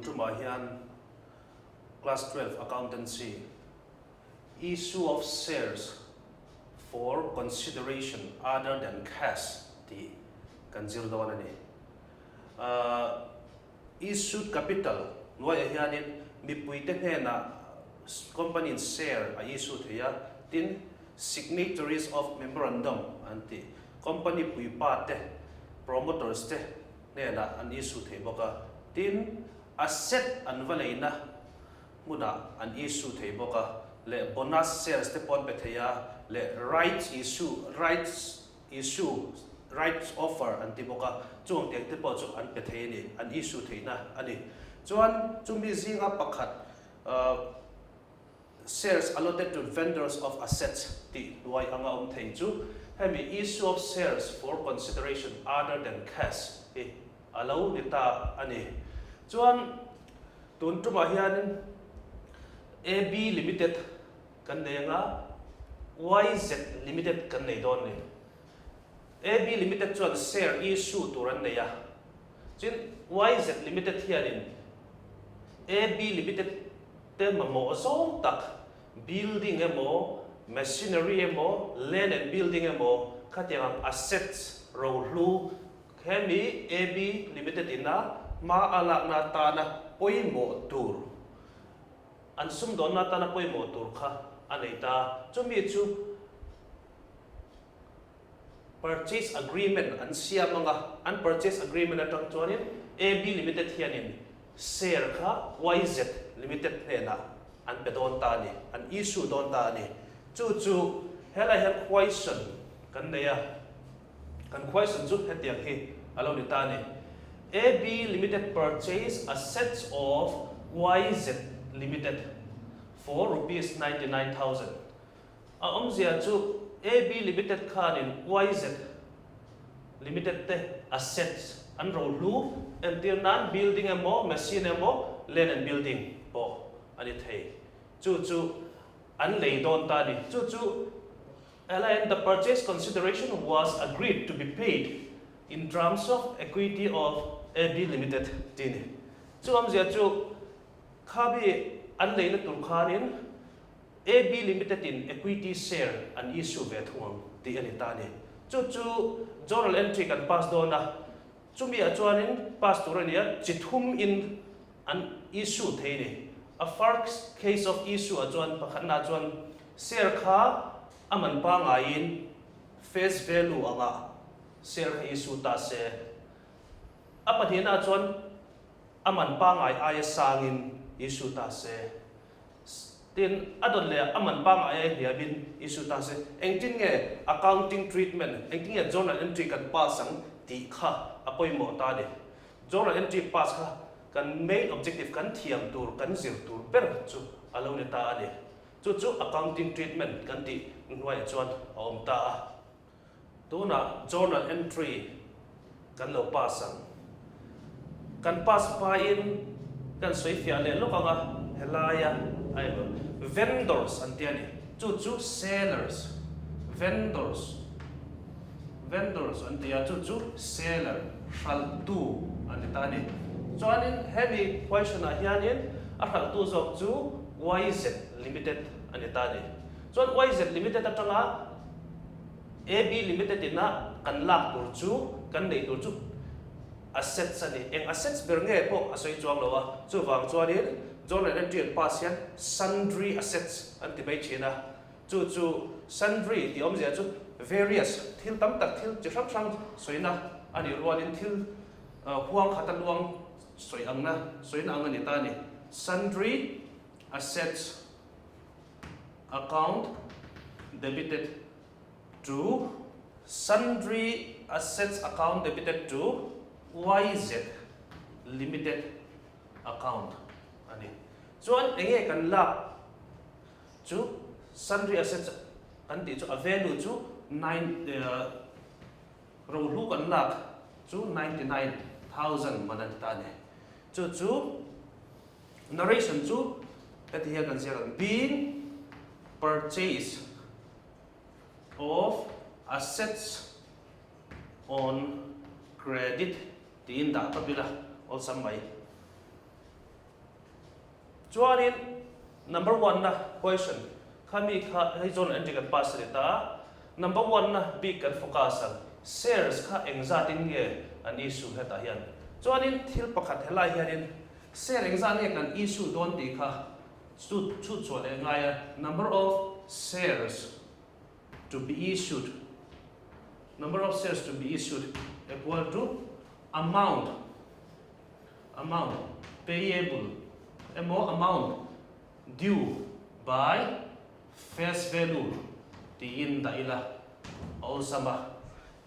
Tuntumahian Class 12 Accountancy issue of shares for consideration other than cash the kanzildonani issued capital noy hianin mipuite hena company share a issue here tin signatories of memorandum anti company puipa te promoters te nena an issue the boka tin asset an valeina muna an issue the boka le bonus shares te pon betheya le rights offer anti boka chung tek te po chu an bethe ni an issue theina ani chuan chumi zinga pakhat shares allotted to vendors of assets ti wai anga thei chu hemi issue of shares for consideration other than cash allow nita ani chuan tuntuma hian AB Limited kan nga YZ Limited kan nei don ni AB Limited chuan share issue turan neya chin YZ Limited hianin AB Limited te mamo zong tak building emo machinery emo land and building emo khatyang assets ro hlu hemi AB Limited ina ma ala na ta na poimo tur an sum don na ta na poimo tur kha anaita chumi chu purchase agreement an siamanga an purchase agreement atang chuanin AB Limited hianin share kha YZ Limited nena an pedon ta ni an issue don ta ni chu hela hel question kan neya kan question chu hetiang hi alo ni ta ni AB Limited purchase assets of YZ Limited for rupees 99,000 zia chu AB Limited khanin YZ Limited te assets an ro lu until nan building emo machine emo land and building po ani thei chu an lei don ta ni chu and the purchase consideration was agreed to be paid in terms of equity of AB Limited tini chu zia chu khabi an lei na tur khanin AB Limited in equity share an issue ve thuang ti ani ta ni chu journal entry kan pass dona chumi a chuanin pass turania chithum in an issue thei ni a first case of issue a chuan pakhatna chuan share kha aman pa ngain face value anga share kha issue ta se apathina chuan aman pa ngai ai sangin issue ta se tin adon le aman pa ngai hiabin issue ta se engtin nge accounting treatment engtin nge journal entry kan pass ang ti kha apoi mo ta de journal entry pass kha kan main objective kan thiam tur kan zir tur ber chu alo ne ta ade chu accounting treatment kan ti nuai chuan om ta tuna journal entry kan lo pass ang kan pass pa in kan soi fia le lokanga helaya ai vendors antiani chu sellers vendors antia chu seller hal tu anitani chuanin heavy question a hianin a hal tu zok chu YZ Limited anitani chuan YZ Limited atanga AB Limited ina kan lak tur chu kan nei tur chu assets ani eng assets bernge po asoi chuang lowa chu wang chuanin journal entry and pass yan sundry assets anti bai china chu sundry ti om zia chu various thil tam tak thil chi sang soina ani ruanin thil huang khatan luang soi angna soina angani ta ni sundry assets account debited to sundry assets account debited to YZ Limited account ani chuan enge kan la chu sundry assets kan ti chu a value chu 9 ro lu kan la chu 99,000 manan ta ne chu narration chu at here kan sia being purchase of assets on credit tin da tabila all samai chuanin number 1 na question khami kha hei zone entry kan pass ta number 1 na big kan focus ang shares kha engzatin nge an issue heta hian chuanin thil pakhat helai hianin share engzat nge kan issue don ti kha chu chole ngai number of shares to be issued equal to amount payable amount due by face value ti in da ila all sama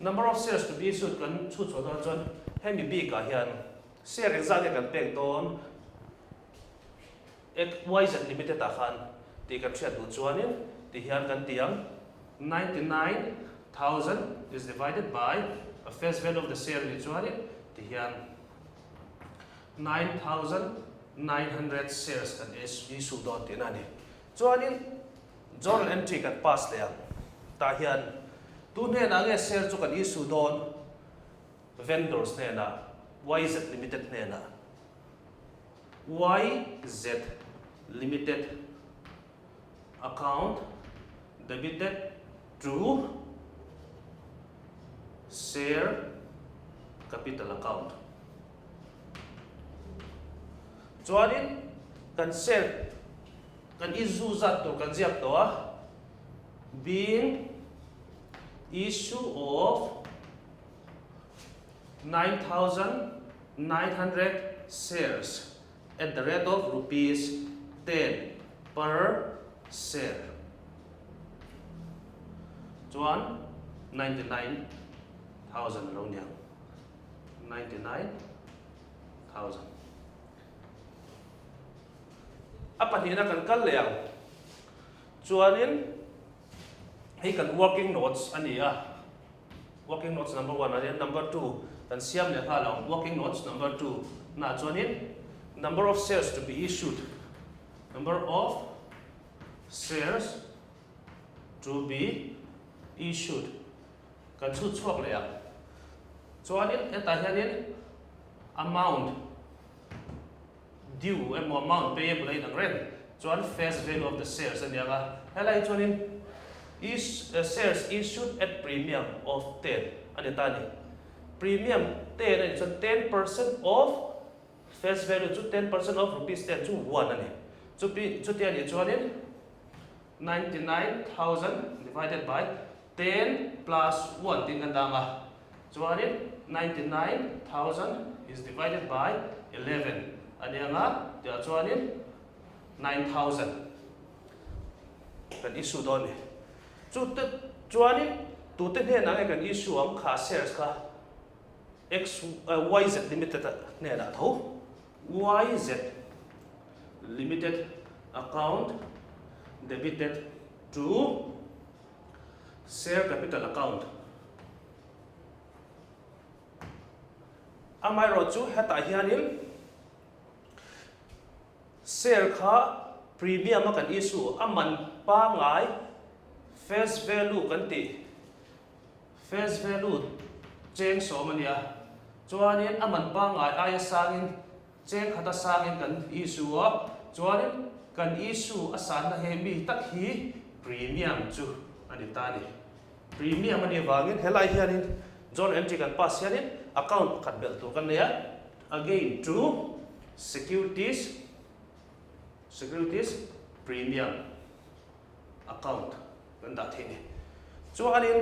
number of shares to be issued kan chu chho don chon hemi bi ka hian share exact kan pek don XIZ limited a khan ti kan thriat du chuanin ti hian kan tiang 99,000 is divided by a face value of the share ni chuanin ti hian 9,900 shares kan issue don ti na ni chuanin journal entry kan pass le ta hian tu ne na nge share chu kan issue don vendors ne na YZ limited ne na YZ limited account debited to share capital account chuanin kan share kan issue zat to kan ziak to being issue of 9,900 shares at the rate of rupees 10 per share. Chuan 99,000 lo niang 99,000 apat hina kan kal leang chuanin hei kan working notes ani working notes number 1 ani number 2 kan siam le kha long working notes number 2 na chuanin number of shares to be issued kan chu chuak le chuanin eta hianin amount due amount payable in ren chuan face value of the shares anianga helai chuanin shares issued at premium of 10 ani tani premium 10 ani chuan 10% of face value chu 10% of rupees 10 chu 1 ani chu ti ani chuanin 99,000 divided by 10 plus 1 tin kan danga chuanin 99,000 is divided by 11 anianga tia chuanin 9,000 kan issue don ni chuanin tu te ne na kan issue am kha shares kha YZ limited ne da tho YZ limited account debited to share capital account amai ro chu heta hianin share kha premium kan issue aman pa ngai face value kan ti face value cheng so mania chuanin aman pa ngai ai sangin cheng khata sangin kan issue chuanin kan issue asan na hemi tak hi premium chu ani tani premium ani wangin helai hianin journal entry kan pass hianin account khat bel tu kan ya again to securities premium account kan da thini chuanin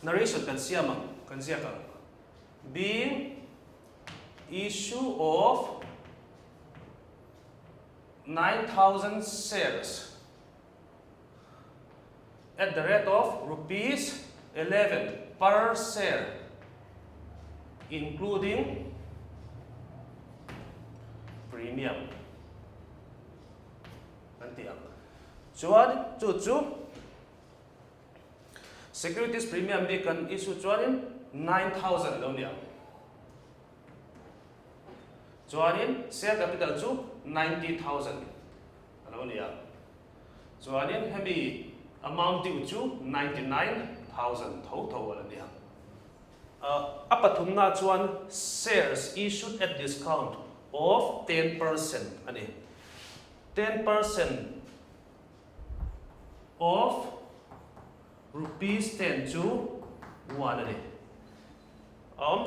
narration kan siama kan ziaka being issue of 9,000 shares at the rate of rupees 11 per share including premium nantiang chuan chu securities premium bi kan issue chuanin 9,000 lo niang chuanin share capital chu 90,000 lo niang chuanin hemi amount due chu 99,000 tho ala niang apathum na chuan shares issued at discount of 10% ani 10% of rupees 10 to 1 ani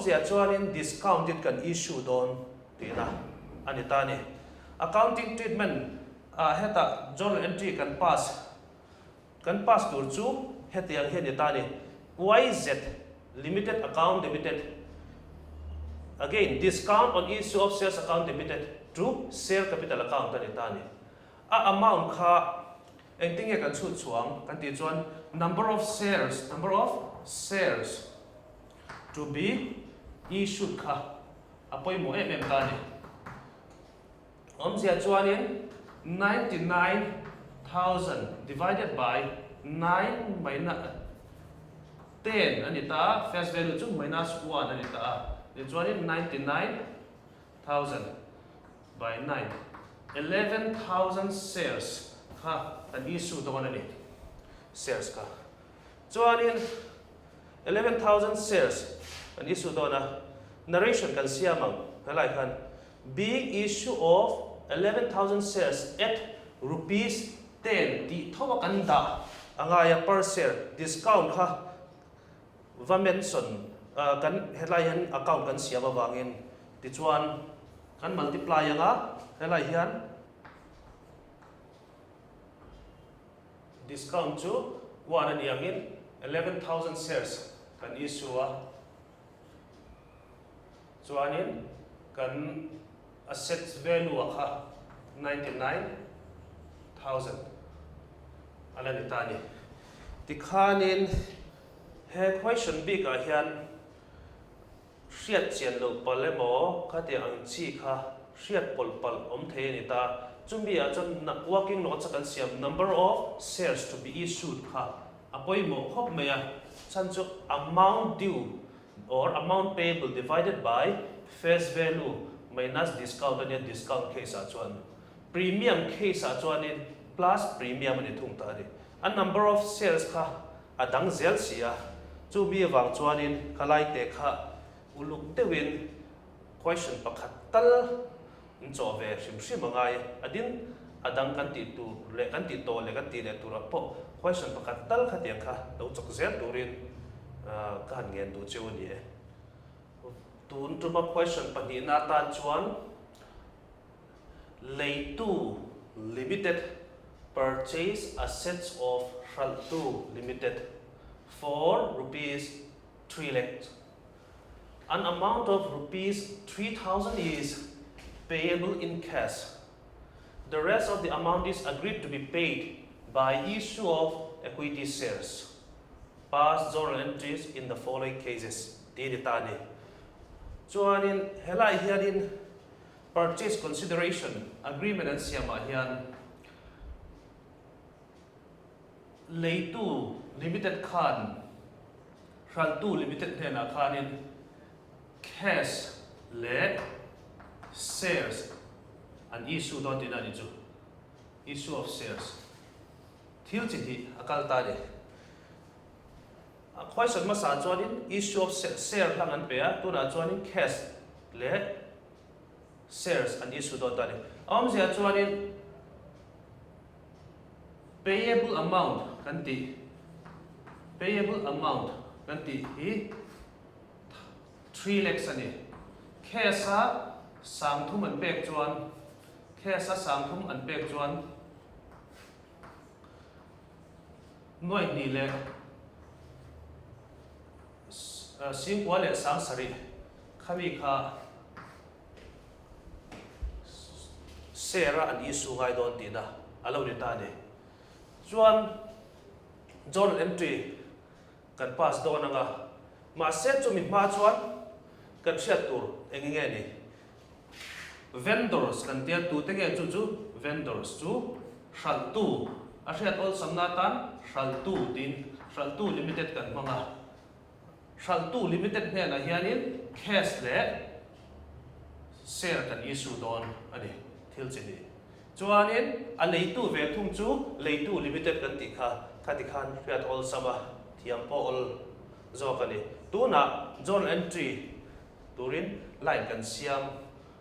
zia chuanin discounted kan issue don tina ani tani accounting treatment heta journal entry kan pass tur chu hetiang he tani YZ limited account limited. Again, discount on issue of shares account limited to share capital account tani. Amount kha engting kan chu chuang kan ti chuan number of shares to be issued kha apoi mo tani. Zia chuanin 99,000 divided by 9 minus 10 anita face value chu minus 1 anita. It's 99,000 by 9. 11,000 shares an issue to one shares ka. Chuanin 11,000 shares an issue to na narration kan siamang halai kan being issue of 11,000 shares at rupees 10 di thowa kan da angaya per share discount ha va mention kan headline account kan siya bawangin ti chuan kan multiply anga helai hian discount to 1 and yangin 11,000 shares kan issue chuanin kan asset value kha 99,000 alani tani tikhanin he question big a hian riat chian lo palemo khate ang chi kha riat pol the ni ta chumi a chon working notes kan siam number of shares to be issued kha apoi mo khop meya chanchu amount due or amount payable divided by face value minus discount and discount case a chuan premium case a chuan plus premium ani thung ta ni a number of shares kha adang zel sia chu bi wang chuanin khalai te kha uluk tewin question pakhat tal incho ve sim mangai adin adang kan ti tu le kan ti to le kan ti le tur po question pakhat tal khatia kha lo chok zel turin kan ngen tu chu ni tun tu ma question pani na ta chuan leitu limited purchase assets of Shaltu limited for rupees 3 lakhs. An amount of rupees 3,000 is payable in cash. The rest of the amount is agreed to be paid by issue of equity shares. Past journal entries in the following cases. Tani. Chuanin helai hianin purchase consideration agreement and siama hian leitu limited khan Shaltu limited hena khanin cash le shares an issue dot in ani chu issue of shares thil chi akal ta de a question ma sa chuanin issue of share hlang an pe a tuna chuanin cash le shares an issue dot ani zia chuanin payable amount kan ti payable amount kan ti hi 3 lakhs ani cash a sang thum an pek chuan cash a sang thum an pek chuan noi ni le sim kwa le sang sari khami kha share an issue ngai don ti da alo ni ta ne chuan journal entry kan pass do nanga ma set chu mi ma chuan kan hriat tur engenge ni vendors kan tia tu te nge chu vendors chu Shaltu a hriat ol samna tan Shaltu tin Shaltu limited kan manga Shaltu limited hne na hianin cash le share kan issue don ani thil chini chuanin a leitu ve thum chu leitu limited kan ti kha khati khan hriat ol sama thiam po ol zo kani tuna journal entry turin line kan siam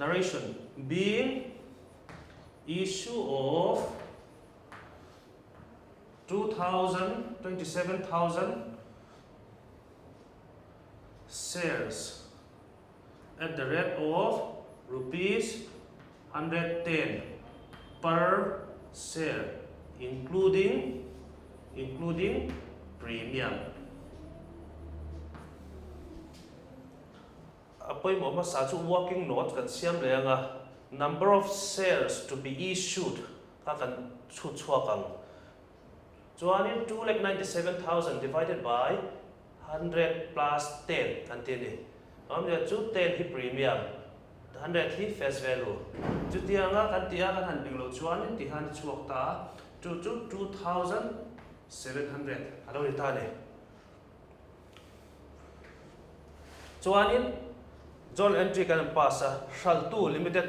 narration being issue of 27,000 shares at the rate of rupees 110 per share, including premium. Apoi mo ma sa chu working note kan siam lenga number of shares to be issued ka kan chu chua kang. Chuanin 297,000 divided by 100 plus 10 kan tini. Amja chu 10 hi premium, 100 hi face value. Chu tianga kan tia kan han pinglo chuanin ti han chuak ta chu 2,700. Alo ni ta ne. Chuanin journal entry kan pasa shall to limited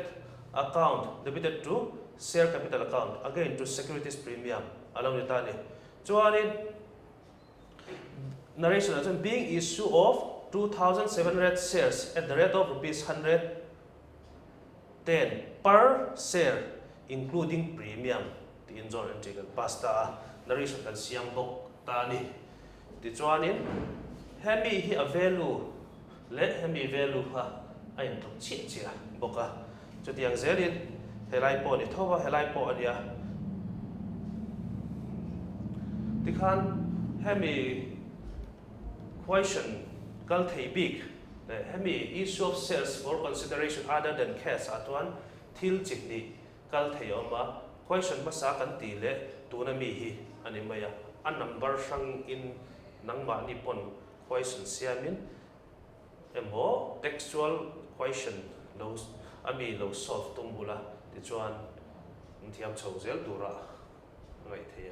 account debited to share capital account, again to securities premium. Alo ni ta ne. Chuanin narration as being issue of 2,700 shares at the rate of rupees 110 per share, including premium. The journal entry kan pasta narration kan siam bok ta ni. Ti chuanin hemi hi a value le hemi value ha ai tok chi chi boka. Chu tiang zelin helai po ni thowa helai po ania. Ti khan hemi question kal thei big le hemi issue of shares for consideration other than cash atuan thil chik ni kal thei oma question ma sa kan ti le tuna mi hi ani maya a number sang in nangma ni pon question siamin emo textual question lo ami lo solve tumbula ti chuan thiam chho zel tura ngai thei